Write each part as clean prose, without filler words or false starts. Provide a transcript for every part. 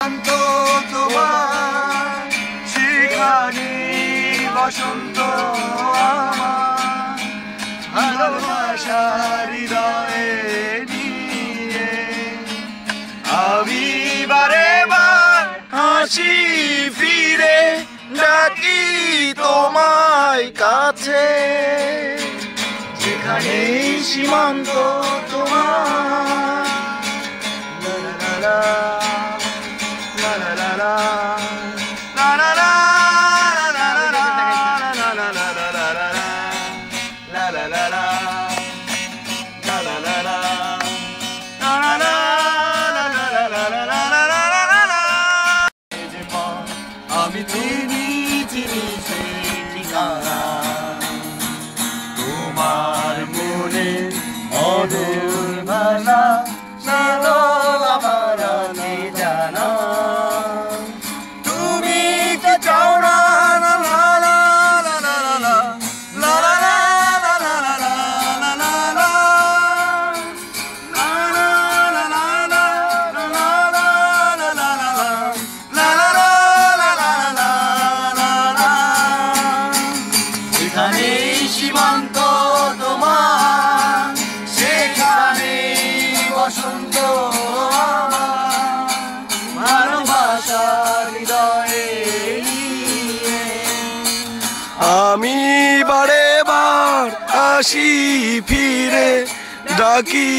সীমান্ত তোমার, সেখানে বসন্ত আমার, ভালোবাসার হৃদয়ে নিয়ে আমি বারে বার হাসি ফিরে ডাকি তোমায় কাছে, যেখানে সীমান্ত তোমার। লা লা লা লা লা লা লা লা আমি চিনি চিনি সেই ঠিকানা, তোমার মনে অদূর ভাষা সালো আমার আগে জানা। তুমি কি চাও না লা লা লা লা লা লা লা লা লা লা লা লা লা লা সীমান্ত তোমার, সেখানে বসন্ত আমার, ভালোবাসার হৃদয়ে নিয়ে আমি বারে বার আসি ফিরে ডাকি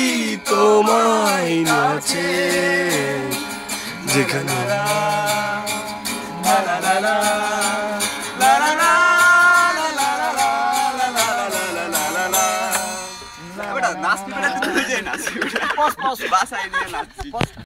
তোমায় নাচে, যেখানে নাচতে নাচতে